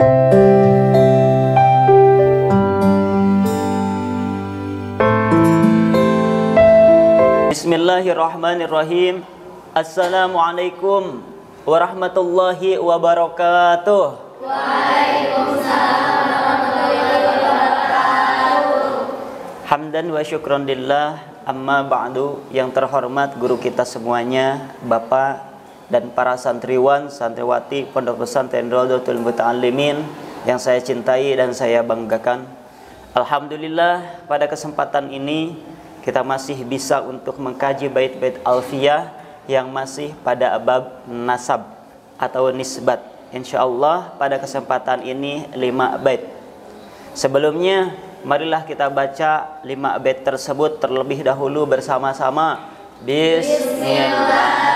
Bismillahirrahmanirrahim. Assalamualaikum warahmatullahi wabarakatuh. Waalaikumsalam warahmatullahi wabarakatuh. Hamdan wa syukron lillah, amma ba'du. Yang terhormat guru kita semuanya, Bapak dan para santriwan, santriwati Pondok Pesantren Rawdatul Muta'allimin yang saya cintai dan saya banggakan. Alhamdulillah, pada kesempatan ini kita masih bisa untuk mengkaji bait-bait alfiyah yang masih pada bab nasab atau nisbat. Insyaallah pada kesempatan ini 5 bait. Sebelumnya marilah kita baca 5 bait tersebut terlebih dahulu bersama-sama. Bismillahirrahmanirrahim.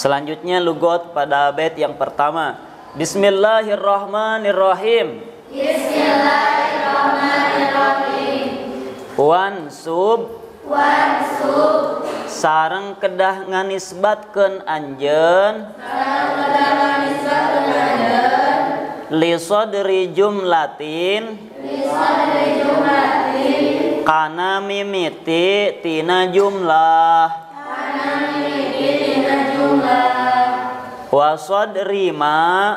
Selanjutnya lugot pada bait yang pertama. Bismillahirrahmanirrahim. Bismillahirrahmanirrahim. Wansub sareng kedah nganisbatkeun anjeun li sadri jumlatin kana mimiti tina jumlah wasodri ma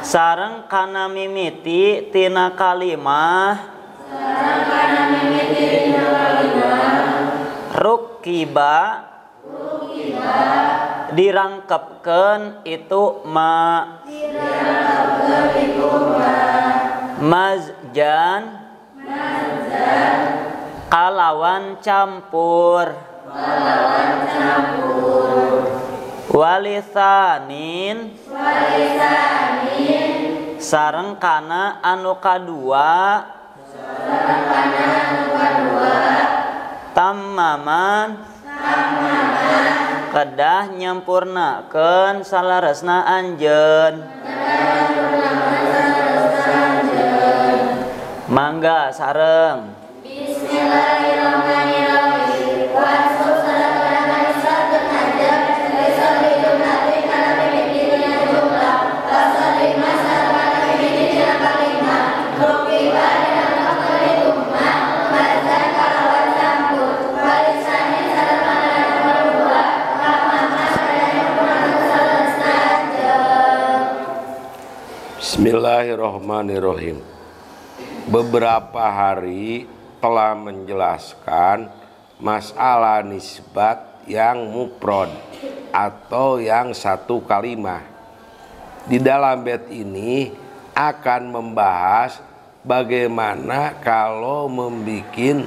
sareng kana mimiti tina kalimah rukiba dirangkepkeun itu ma mazjan kalawan campur walisanin sareng kana anu kadua tammaman kedah nyampurnakeun salaresna anjeun. Mangga sareng. Bismillahirrahmanirrahim. Bismillahirrahmanirrahim. Beberapa hari telah menjelaskan masalah nisbat yang mufrad atau yang satu kalimah. Di dalam bait ini akan membahas bagaimana kalau membuat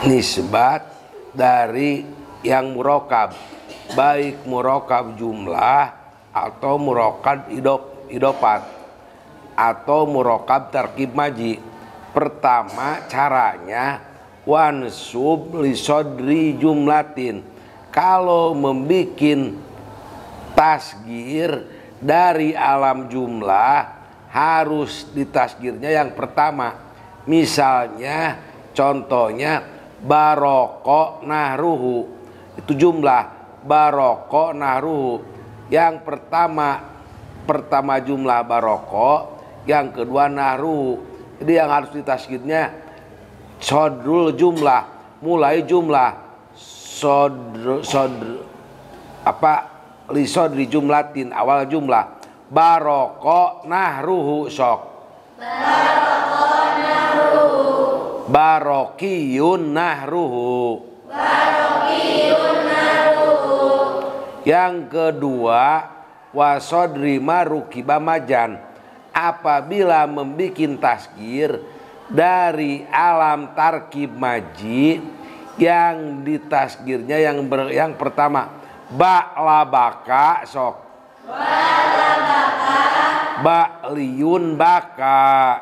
nisbat dari yang murokab, baik murokab jumlah atau murokab idofat atau murokab tarkib maji. Pertama caranya wansub li sodri jumlatin. Kalau membikin tasgir dari alam jumlah harus ditasgirnya yang pertama. Misalnya contohnya baroko nahruhu, itu jumlah baroko nahruhu. Yang pertama jumlah baroko, yang kedua nahruhu. Jadi yang harus ditasgirnya sodrul jumlah, mulai jumlah li sodri jumlatin, awal jumlah, baroko nahruhu sok. Barokiyun nahruhu. Yang kedua, wasodri marukiba majan, apabila membikin tasgir dari alam tarkib maji yang ditasgirnya yang pertama ba'labaka sok. Ba'liyun baka.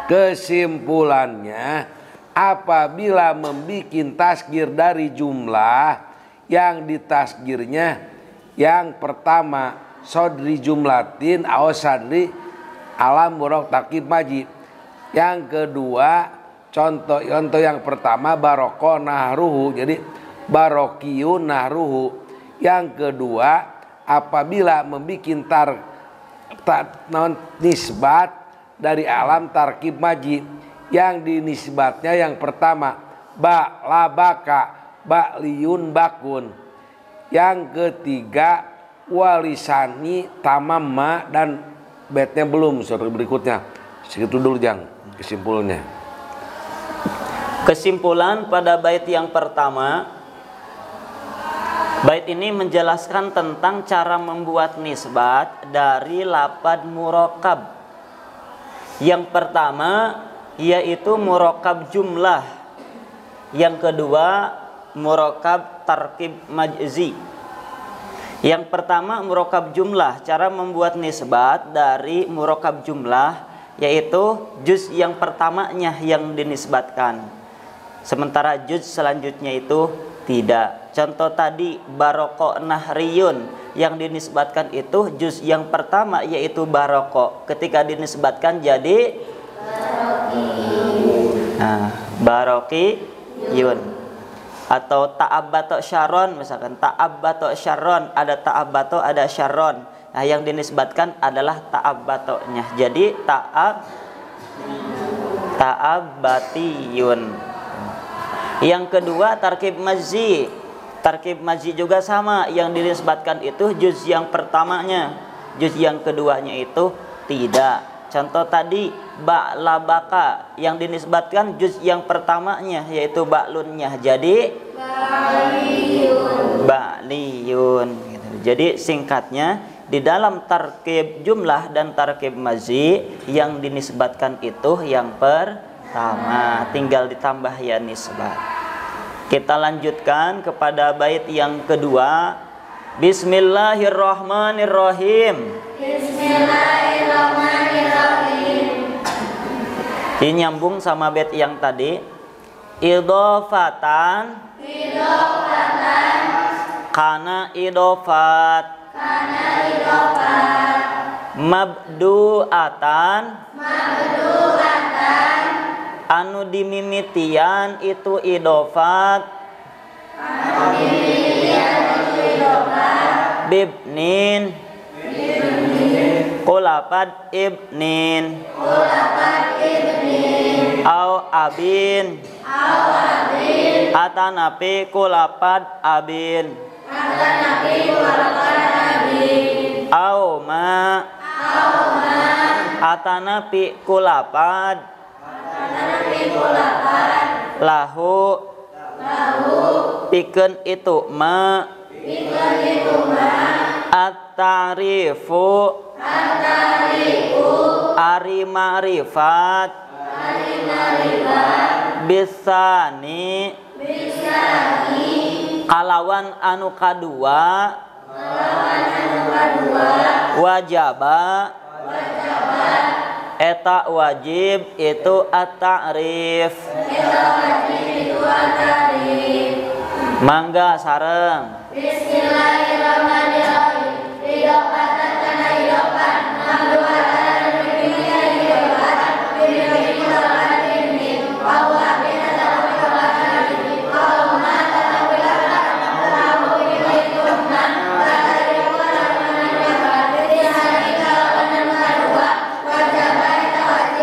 Kesimpulannya, apabila membikin tasgir dari jumlah yang ditasgirnya yang pertama sodri jumlatin aw sadri alam murok takib maji, yang kedua contoh yang pertama baroko nahruhu, jadi barokiyun nahruhu. Yang kedua, apabila membikin nisbat dari alam tarkib maji yang dinisbatnya yang pertama ba'labaka ba'liyun bakun. Yang ketiga walisani tamamma, dan baitnya belum, sorry, berikutnya segitu dulu Jang kesimpulannya. Kesimpulan pada bait yang pertama, bait ini menjelaskan tentang cara membuat nisbat dari lapad murakkab. Yang pertama yaitu murakkab jumlah, yang kedua murakkab tarkib majzi. Yang pertama murakkab jumlah, cara membuat nisbat dari murakkab jumlah yaitu juz yang pertamanya yang dinisbatkan, sementara juz selanjutnya itu tidak. Contoh tadi baroko nahriyun, yang dinisbatkan itu juz yang pertama yaitu baroko, ketika dinisbatkan jadi barokiyun. Atau ta'abbato syarron, misalkan ta'abbato syarron, ada ta'abbato ada syarron, nah yang dinisbatkan adalah ta'abbatonya, jadi ta'abbatiyun. Yang kedua tarkib majzi. Tarkib majzi juga sama, yang dinisbatkan itu juz yang pertamanya, juz yang keduanya itu tidak. Contoh tadi ba'labaka, yang dinisbatkan juz yang pertamanya yaitu ba'lunnya, jadi ba'liyun gitu. Jadi singkatnya, di dalam tarkib jumlah dan tarkib majzi yang dinisbatkan itu yang pertama, tinggal ditambah ya nisbat. Kita lanjutkan kepada bait yang kedua. Bismillahirrahmanirrahim. Bismillahirrahmanirrahim. Ini nyambung sama bait yang tadi. Idofatan. Kana idofat. Mabdu'atan. Anu dimimitian itu idofat. Bibnin. Kulapad ibnin. Au abin. Atanapi kulapad abin. Au ma. Atanapi kulapad. Lahu pikeun itu ma. At-ta'rifu ari ma'rifat. Bisani kalawan anu kadua. Wajaba eta wajib itu at-ta'rif. Mangga sareng. Bismillahirrahmanirrahim. Idofatan kana idofan. Mabdu'atan bimimitian idofatan. Bimimitian idofatan bimimitian. Wa abin atanapi kulapad abin. Wa ma atanapi kulapad abin. Lahu bimimitian man. Ta'rifu al-manifat. Bisani kalawan anu kadua. Wajaba eta wajib itu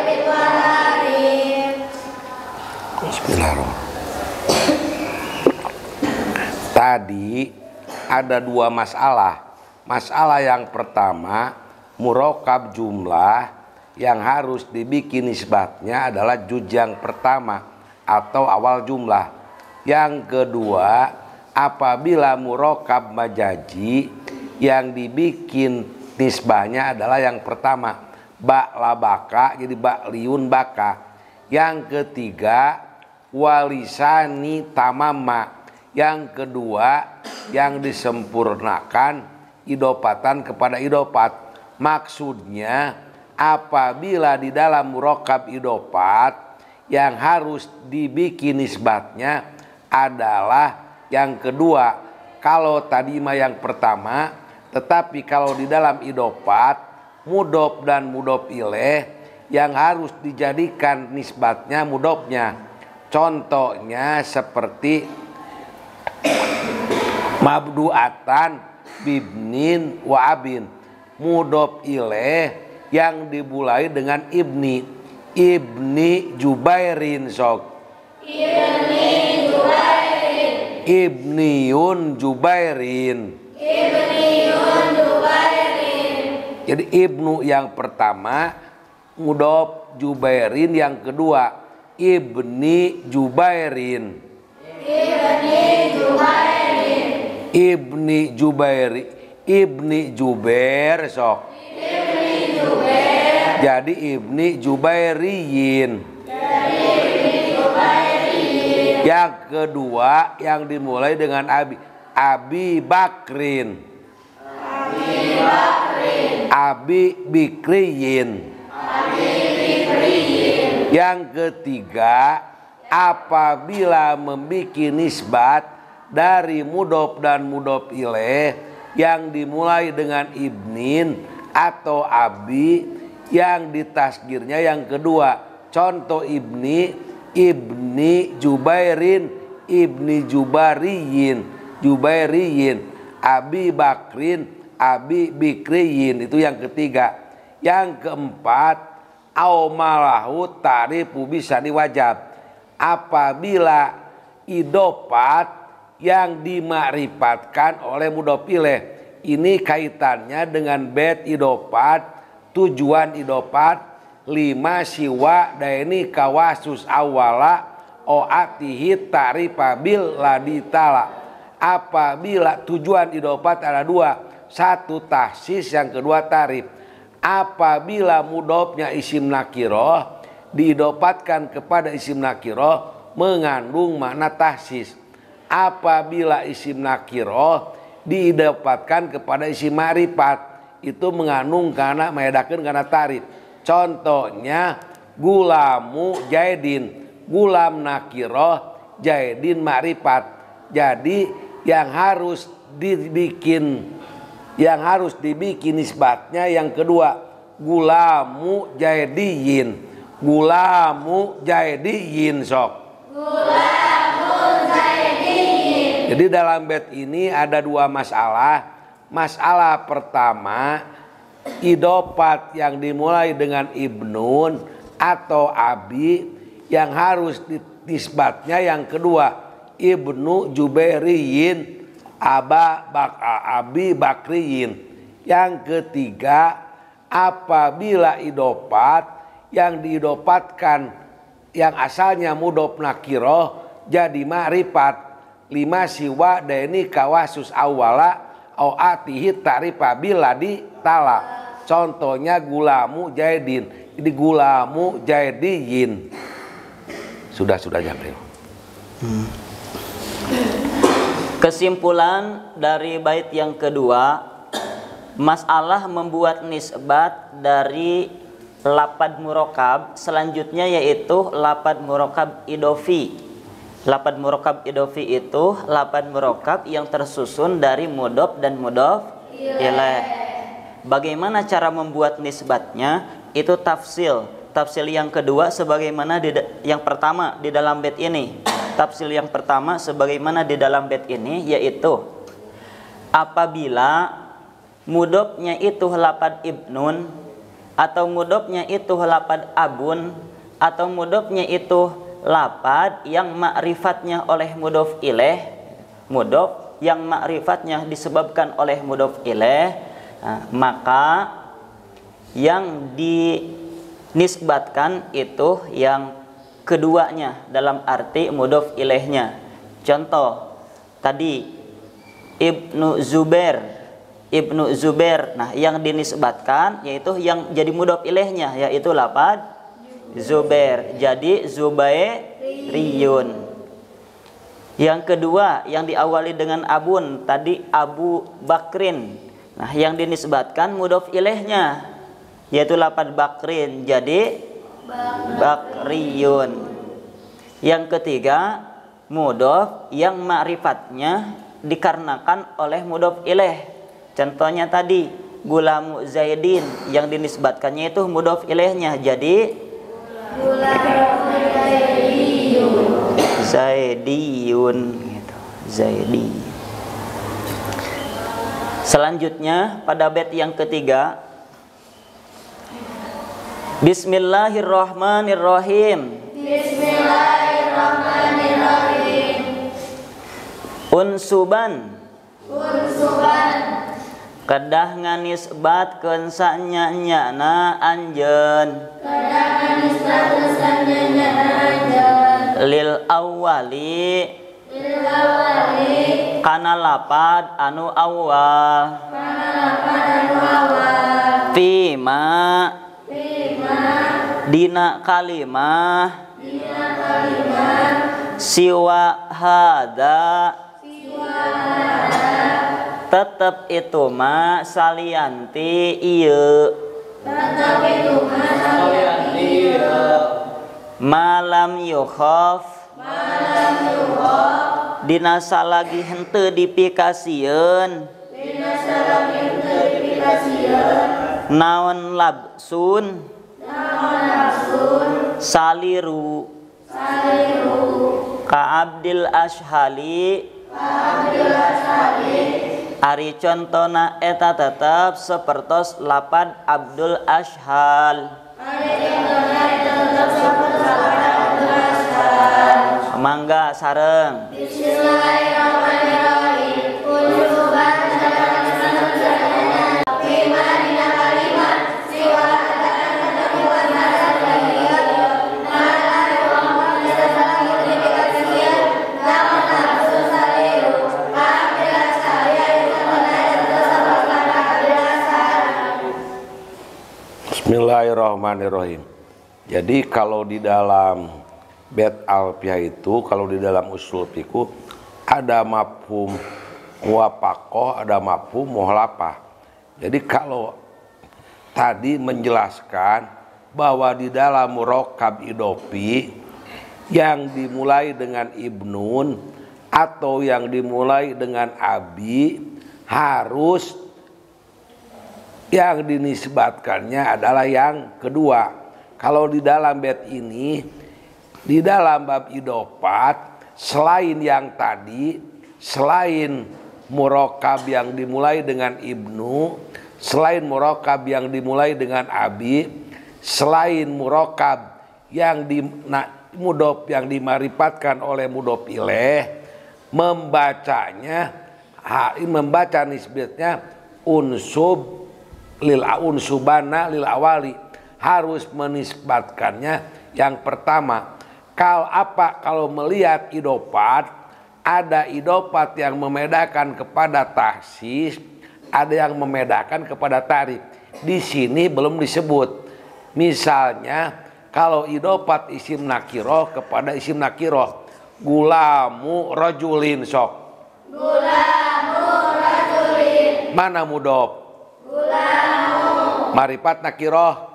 at-ta'rif. Bismillahirrahmanirrahim. Tadi ada dua masalah Masalah yang pertama, murokab jumlah yang harus dibikin nisbatnya adalah juz yang pertama atau awal jumlah. Yang kedua, apabila murokab majazi yang dibikin nisbahnya adalah yang pertama, ba labaka jadi ba liun baka. Yang ketiga, walisani tamama. Yang kedua, yang disempurnakan idopatan kepada idopat. Maksudnya apabila di dalam murokab idopat yang harus dibikin nisbatnya adalah yang kedua. Kalau tadi mah yang pertama, tetapi kalau di dalam idopat mudof dan mudof ilaih yang harus dijadikan nisbatnya mudofnya. Contohnya seperti mabduatan bibnin wa abin, mudof ilaih yang dimulai dengan ibni. Ibni Jubairin sok. Ibni Jubairin. Ibniun Jubairin. Ibniun Jubairin. Jadi ibnu yang pertama, mudof Jubairin yang kedua, ibni Jubairin. Ibni Jubairin. Ibni Jubairi, Ibni Jubair sok. Ibni Jubair. Jadi Ibni Jubairiyin. Jadi Ibni Jubairiyin. Yang kedua yang dimulai dengan Abi, Abi Bakrin. Abi Bakrin. Abi Bikriyin. Abi Bikriyin. Yang ketiga, apabila membuat nisbat dari mudof dan mudof ilaih yang dimulai dengan ibnin atau abi yang ditasgirnya yang kedua. Contoh ibni, ibni Jubairin, ibni Jubariyin, Jubairiyin, Abi Bakrin, Abi Bikriyin. Itu yang ketiga. Yang keempat, aumalahu tarifu bisa diwajab. Apabila idopat yang dimakrifatkan oleh mudof ilaih. Ini kaitannya dengan bet idopat, tujuan idopat, 5 siwa daini kawasus awala oatihi tarifabil laditala. Apabila tujuan idopat ada dua, satu tahsis, yang kedua tarif. Apabila mudofnya isim nakiroh diidopatkan kepada isim nakiroh mengandung makna tahsis. Apabila isim nakiroh diidopatkan kepada isim ma'rifat itu mengandung karena maedakeun karena tarif. Contohnya gulamu jaidin, gulam nakiroh jaidin ma'rifat. Jadi yang harus dibikin nisbatnya yang kedua, gulamu jaidiyin, gulamu jaidiyin sok. Jadi dalam bait ini ada dua masalah. Masalah pertama, idopat yang dimulai dengan ibnun atau abi yang harus nisbatnya yang kedua, ibnu Jubairiyin, Abi Bakriyin. Yang ketiga, apabila idopat yang diidopatkan yang asalnya mudof nakiroh jadi ma'rifat, 5 siwa daini kawasus awala au atihi tarifabil ladi tala. Contohnya gulamu jaidin, jadi gulamu jaidiyin. Sudah Jamil. Kesimpulan dari bait yang kedua, masalah membuat nisbat dari lapad murokab selanjutnya yaitu lapad murokab idofi. Lapad murokab idofi itu lapad murokab yang tersusun dari mudof dan mudof ilaih. Bagaimana cara membuat nisbatnya? Itu tafsil. Tafsil yang kedua sebagaimana yang pertama di dalam bait ini. Tafsil yang pertama sebagaimana di dalam bait ini yaitu apabila mudofnya itu lapad ibnun atau mudofnya itu lapad abun atau mudofnya itu lapad yang ma'rifatnya oleh mudof ilaih, mudof yang ma'rifatnya disebabkan oleh mudhof ilaih, maka yang dinisbatkan itu yang keduanya dalam arti mudhof ilaihnya. Contoh tadi Ibnu Zubair. Nah, yang dinisbatkan yaitu yang jadi mudhof ilaihnya yaitu lafaz Zubair. Jadi Zubairiyun. Yang kedua yang diawali dengan abun tadi Abu Bakrin. Nah, yang dinisbatkan mudhof ilaihnya yaitu lafaz Bakrin. Jadi Bakriyun. Yang ketiga mudhof yang ma'rifatnya dikarenakan oleh mudhof ilaih. Contohnya tadi Gulamu Zaidin, yang dinisbatkannya itu mudhof ilaihnya jadi Zaidiyun gitu. Zaidi. Selanjutnya pada bait yang ketiga, Bismillahirrahmanirrahim. Bismillahirrahmanirrahim. Unsuban kedah nganisbatkeun sanyanyana anjeun lil awwali kana lapad anu awal fima dina kalimah siwa hada tetep itu mah salianti ieu malam yukhaf dina salagi henteu dipikasieun naon labsun saliru ka Abdil Ashhali ari contona eta tetep sapertos lapad Abdul Ashhal. Mangga sareng. Bismillahirrahmanirrahim. Bismillahirrahmanirrahim. Jadi kalau di dalam bait alfiyah itu, kalau di dalam usul fiqh ada mafhum muwafaqah, ada mafhum muhalafah. Jadi kalau tadi menjelaskan bahwa di dalam murakkab idhofi yang dimulai dengan ibnun atau yang dimulai dengan abi harus yang dinisbatkannya adalah yang kedua. Kalau di dalam bait ini, di dalam bab idhofat, selain yang tadi, selain murakkab yang dimulai dengan ibnu, selain murakkab yang dimulai dengan abi, selain murakkab yang mudhof yang dimarifatkan oleh mudhof ilaih, membaca nisbatnya unsub lil unsubana lil awali, harus menisbatkannya yang pertama. Kalau melihat idhofat, ada idhofat yang membedakan kepada tahsis, ada yang membedakan kepada tarif. Di sini belum disebut. Misalnya kalau idhofat isim nakiroh kepada isim nakiroh, gulamu rajulin sok. Gulamu rajulin. Mana mudhof? Marifat nakiroh,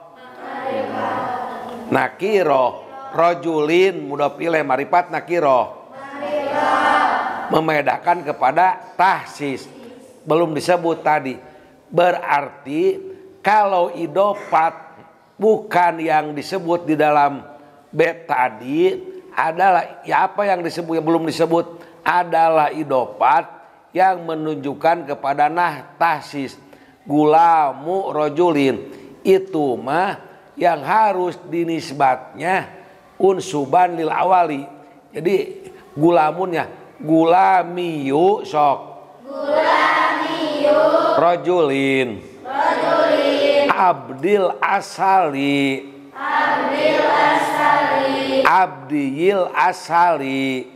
nakiroh rajulin mudhof ilaih marifat nakiroh, membedakan kepada tahsis, belum disebut tadi. Berarti kalau idhofat bukan yang disebut di dalam bait tadi, adalah ya apa yang disebut yang belum disebut adalah idhofat yang menunjukkan kepada tahsis. Gulamu rajulin itu mah yang harus dinisbatnya unsuban lil awali. Jadi gulamunnya gulamiyu sok. Rajulin. Abdil asali. Abdiyil asali.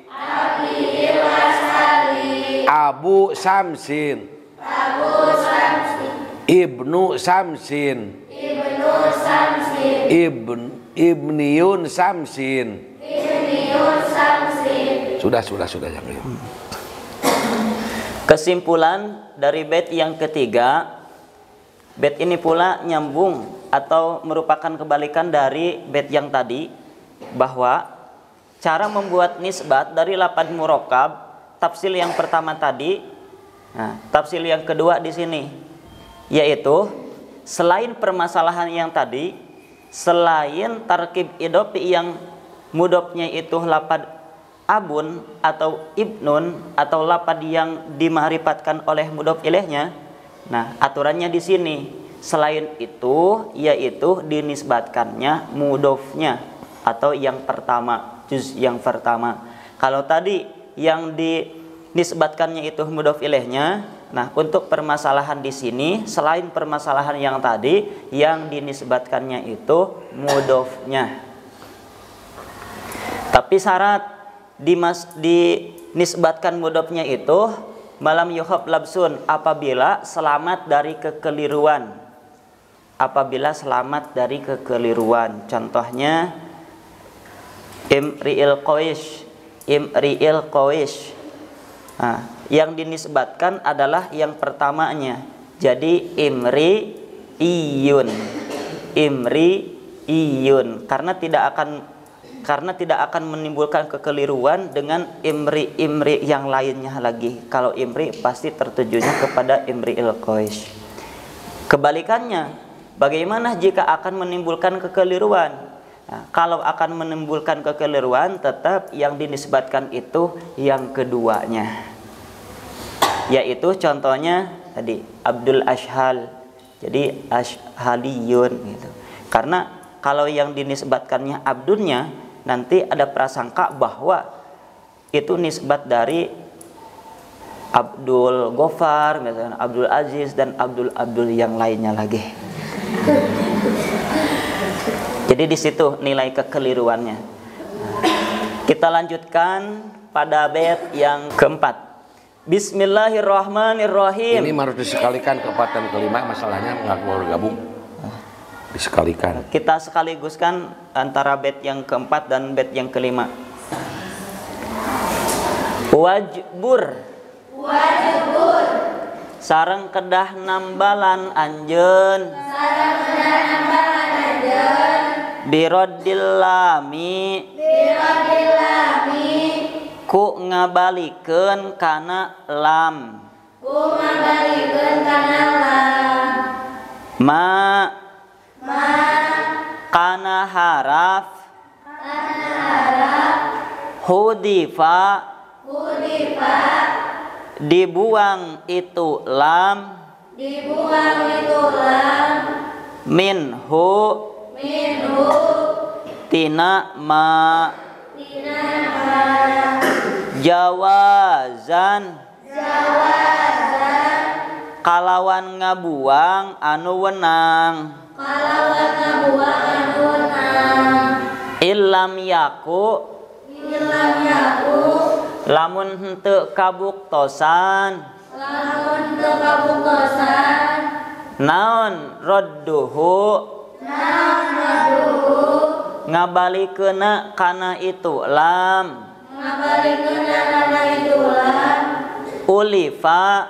Abu Samsin. Ibnu Samsin. Ibniun Samsin. Sudah yang ini. Kesimpulan dari bait yang ketiga, bait ini pula nyambung atau merupakan kebalikan dari bait yang tadi, bahwa cara membuat nisbat dari lafaz murakkab, tafsil yang pertama tadi, nah, tafsil yang kedua di sini, yaitu selain permasalahan yang tadi, selain tarkib idofi yang mudofnya itu lafaz abun atau ibnun atau lafaz yang dima'rifatkan oleh mudhof ilaihnya. Nah, aturannya di sini selain itu yaitu dinisbatkannya mudhofnya atau yang pertama, juz yang pertama. Kalau tadi yang dinisbatkannya itu mudhof ilaihnya, nah untuk permasalahan di sini selain permasalahan yang tadi yang dinisbatkannya itu mudhofnya. Tapi syarat dinisbatkan mudhofnya itu malam yuhab labsun, apabila selamat dari kekeliruan. Apabila selamat dari kekeliruan. Contohnya Imri'il Qawaish. Nah, yang dinisbatkan adalah yang pertamanya. Jadi Imri'iyun. Karena tidak akan menimbulkan kekeliruan dengan imri yang lainnya lagi. Kalau imri pasti tertujunya kepada Imri'il Qawaish. Kebalikannya, bagaimana jika akan menimbulkan kekeliruan? Nah, kalau akan menimbulkan kekeliruan, tetap yang dinisbatkan itu yang keduanya, yaitu contohnya tadi Abdul Ashhal, jadi Ashhaliyun gitu. Karena kalau yang dinisbatkannya abdunnya, nanti ada prasangka bahwa itu nisbat dari Abdul Ghaffar, misalnya Abdul Aziz dan Abdul yang lainnya lagi. Jadi di situ nilai kekeliruannya. Kita lanjutkan pada bait yang keempat. Bismillahirrahmanirrahim. Ini harus disekalikan keempat dan kelima, masalahnya nggak mau gabung. Disekalikan. Kita sekaliguskan antara bait yang keempat dan bait yang kelima. Wajbur. Sareng kedah nambalan anjeun. Biroddil lami. Ku ngabalikeun kana lam. Ma kana haraf hudifa dibuang itu lam minhu tina ma jawazan kalawan ngabuang anu wenang illam yaku lamun henteu kabuktosan naon radduhu ngabalikeuna kana itu lam ulifa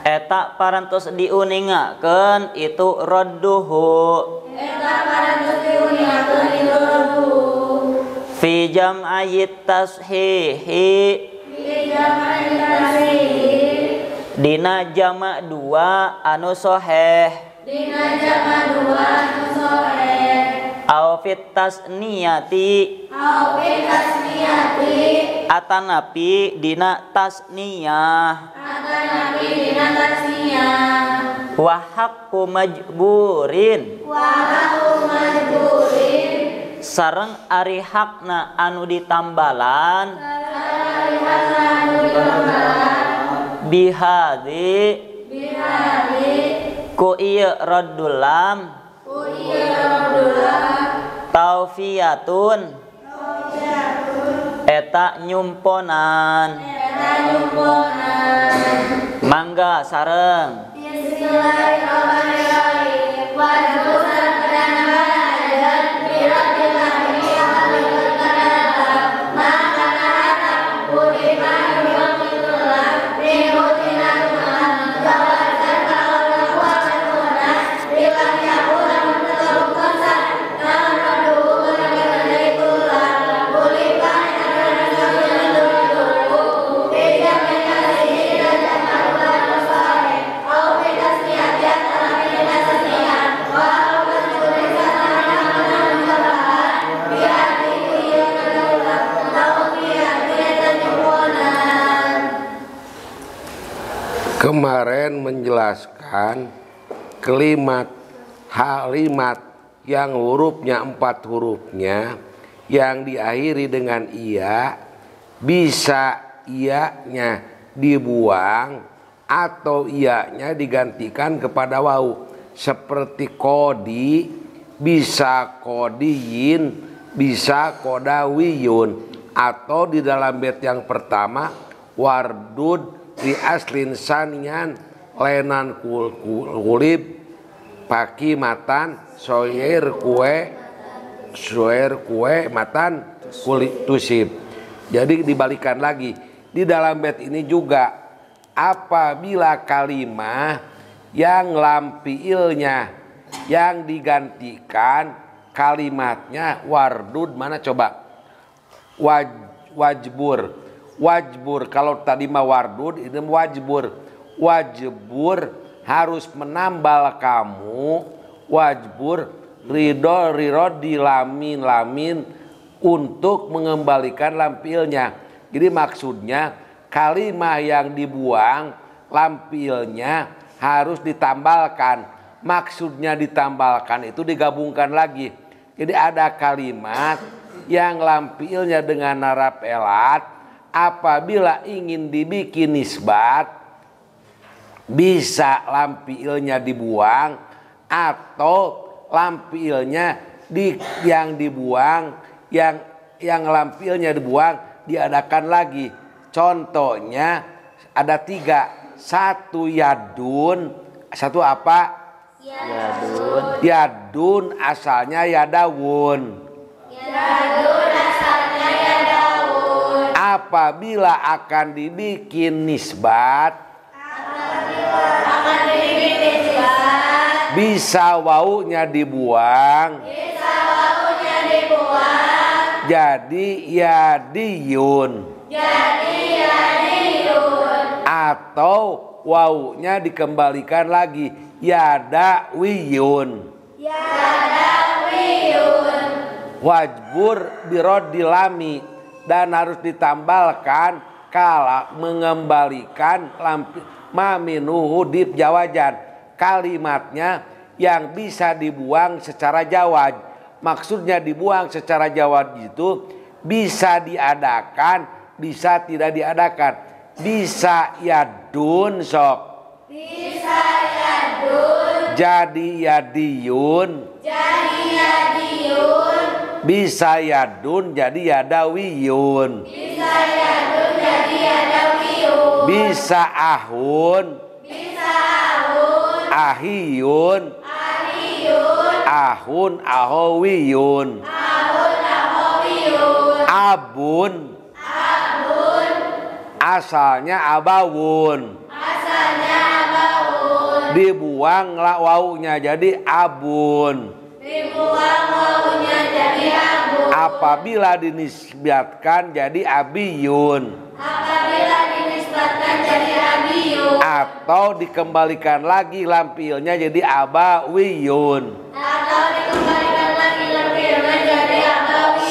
eta parantos diuningakeun itu radduhu fi jam'ayit tashihi dina jama' dua anu soheh au fit tasniyati atanapi dina tasniyah wa haqqu majburin sareng ari hakna bihadi ku ieu raddul lam taufiyatun eta nyumponan mangga sareng Bismillahirrahmanirrahim. Wajibkan perdana badan birabbil alamin wal kalam maka hatam budi mahiyullah ributina tawakkal kalau kuatuna bilang ya ulang terluka namadu bagaimana boleh banyak dulu tidak mengasih dan kemarin menjelaskan kalimat yang hurufnya 4 hurufnya yang diakhiri dengan iya, bisa iyanya dibuang atau iyanya digantikan kepada wau, seperti kodi, bisa kodiyin, bisa kodawiyun, atau di dalam bait yang pertama wardud di aslin sanian lenan kulib paki matan soyer kue matan kulit tusib. Jadi dibalikan lagi di dalam bait ini juga, apabila kalimah yang lam fiilnya yang digantikan kalimatnya wardud, mana coba wajbur. Kalau tadi mah wardud, ini wajbur harus menambal kamu, wajbur ridho di lamin untuk mengembalikan lampilnya. Jadi maksudnya kalimah yang dibuang lampilnya harus ditambalkan. Maksudnya ditambalkan itu digabungkan lagi. Jadi ada kalimat yang lampilnya dengan narap elat, apabila ingin dibikin nisbat bisa lampilnya dibuang atau lampilnya yang dibuang yang lampilnya dibuang diadakan lagi. Contohnya ada 3. 1 yadun, 1 apa? Yadun asalnya yadawun. Apabila akan dibikin nisbat, bisa waunya dibuang, jadi yadiyun, atau waunya dikembalikan lagi yadawiyun. Wajbur birodilami, dan harus ditambalkan kala mengembalikan maminuhu dib jawajan, kalimatnya yang bisa dibuang secara jawab. Maksudnya dibuang secara jawab itu bisa diadakan, bisa tidak diadakan. Bisa yadun sok, bisa yadun jadi yadiyun, bisa yadun jadi yadawiyun, bisa ahun, ahiyun, ahun ahowiyun, abun asalnya abawun, dibuang waunya jadi abun. Apabila dinisbatkan jadi abiyun, atau dikembalikan lagi lampilnya jadi abawiyun.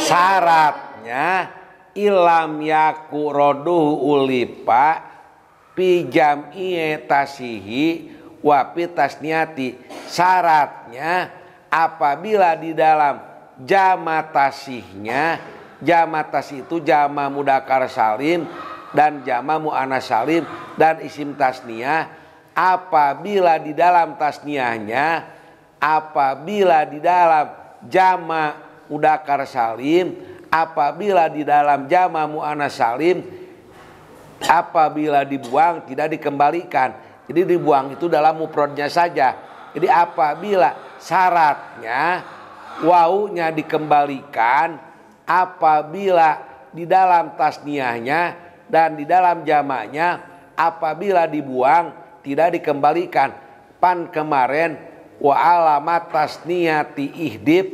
Syaratnya ilam yaku roduhu ulipa pijam tasihi wapi tasniati. Syaratnya apabila di dalam jama tasihnya, jama tasih itu jama mudakar salim, dan jama muannats salim dan isim tasniyah apabila di dalam tasniyahnya, apabila di dalam jama mudzakkar salim, apabila di dalam jama muannats salim, apabila dibuang tidak dikembalikan. Jadi dibuang itu dalam mufradnya saja. Jadi apabila syaratnya wawunya dikembalikan, apabila di dalam tasniyahnya dan di dalam jamaknya, apabila dibuang tidak dikembalikan. Pan kemarin wa alamat tasniyati ihdib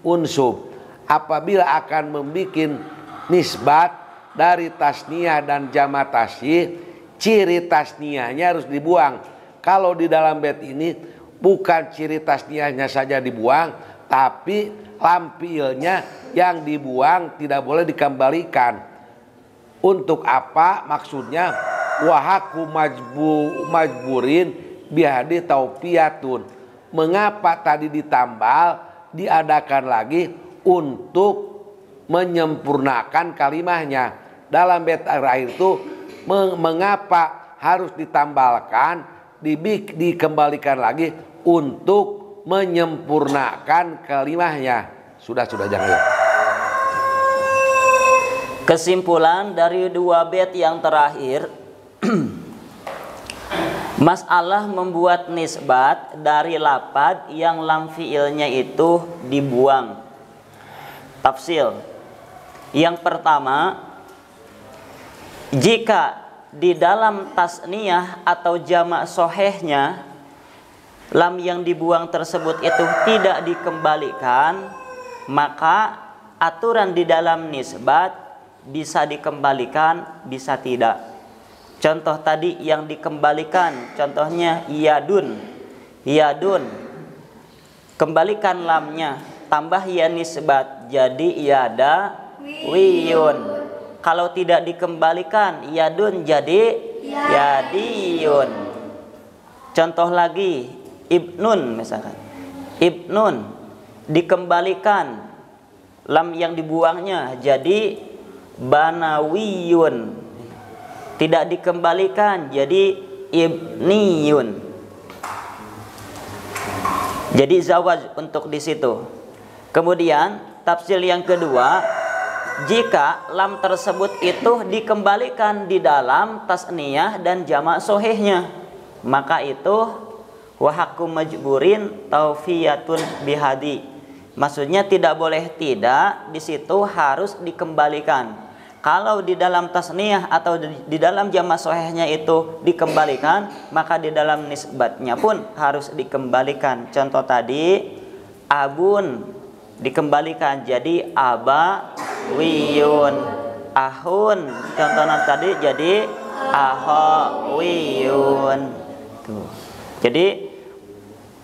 unsub, apabila akan membikin nisbat dari tasniyah dan jamak tasyih, ciri tasniyahnya harus dibuang. Kalau di dalam bait ini bukan ciri tasniyahnya saja dibuang, tapi lam fiilnya yang dibuang tidak boleh dikembalikan. Untuk apa? Maksudnya wahaku majburin bihadi taupiyatun. Mengapa tadi ditambal, diadakan lagi untuk menyempurnakan kalimahnya. Dalam bait terakhir itu mengapa harus ditambalkan, dikembalikan lagi untuk menyempurnakan kalimahnya. Sudah jangan ya. Kesimpulan dari dua bait yang terakhir, masalah membuat nisbat dari lafaz yang lam fiilnya itu dibuang. Tafsil. Yang pertama, jika di dalam tasniyah atau jamak sohehnya lam yang dibuang tersebut itu tidak dikembalikan, maka aturan di dalam nisbat bisa dikembalikan, bisa tidak. Contoh tadi yang dikembalikan, contohnya yadun, kembalikan lamnya, tambah ya nisbat jadi yada wiyun. Kalau tidak dikembalikan, yadun jadi yadiyun. Contoh lagi, ibnun misalkan. Ibnun dikembalikan, lam yang dibuangnya jadi banawiyun. Tidak dikembalikan jadi ibniyun. Jadi zawaj untuk di situ. Kemudian tafsir yang kedua, jika lam tersebut itu dikembalikan di dalam tasniyah dan jamak sohehnya, maka itu wahakum majburin taufiyatun bihadi. Maksudnya tidak boleh tidak, di situ harus dikembalikan. Kalau di dalam tasniyah atau di dalam jamak sohehnya itu dikembalikan, maka di dalam nisbatnya pun harus dikembalikan. Contoh tadi abun dikembalikan jadi aba wiyun. Ahun contohnya tadi jadi ahawiyun. Tuh. Jadi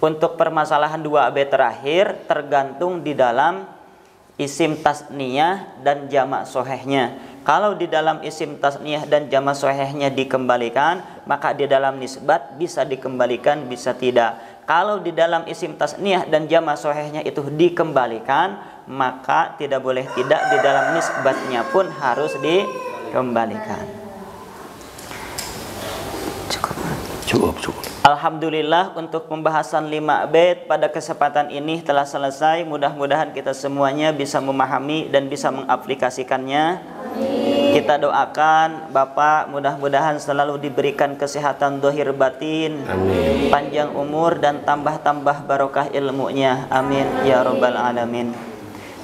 untuk permasalahan dua bait terakhir tergantung di dalam isim tasniyah dan jamak sohehnya. Kalau di dalam isim tasniyah dan jamak sohehnya dikembalikan, maka di dalam nisbat bisa dikembalikan, bisa tidak. Kalau di dalam isim tasniyah dan jamak sohehnya itu dikembalikan, maka tidak boleh tidak, di dalam nisbatnya pun harus dikembalikan. Cukup. Alhamdulillah, untuk pembahasan 5 bait pada kesempatan ini telah selesai. Mudah-mudahan kita semuanya bisa memahami dan bisa mengaplikasikannya. Kita doakan Bapak mudah-mudahan selalu diberikan kesehatan zahir batin. Amin. Panjang umur dan tambah-tambah barokah ilmunya. Amin ya rabbal alamin.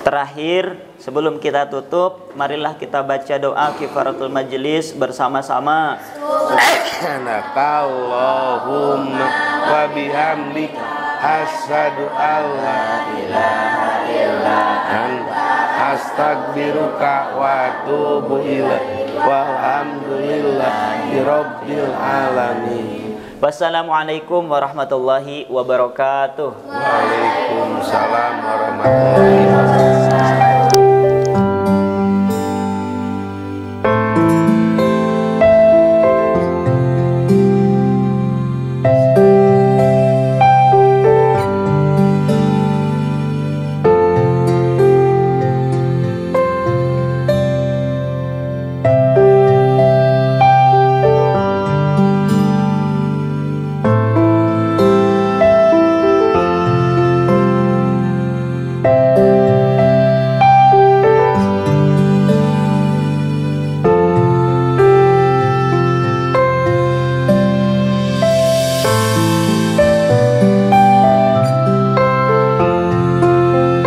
Terakhir, sebelum kita tutup, marilah kita baca doa kifaratul majlis bersama-sama. Subhanakallahumma wa bihamdik asyhadu alla ilaha illa anta astaghfiruka wa atubu ilaik. Walhamdulillahi rabbil alamin. Wassalamualaikum warahmatullahi wabarakatuh. Waalaikumsalam warahmatullahi wabarakatuh.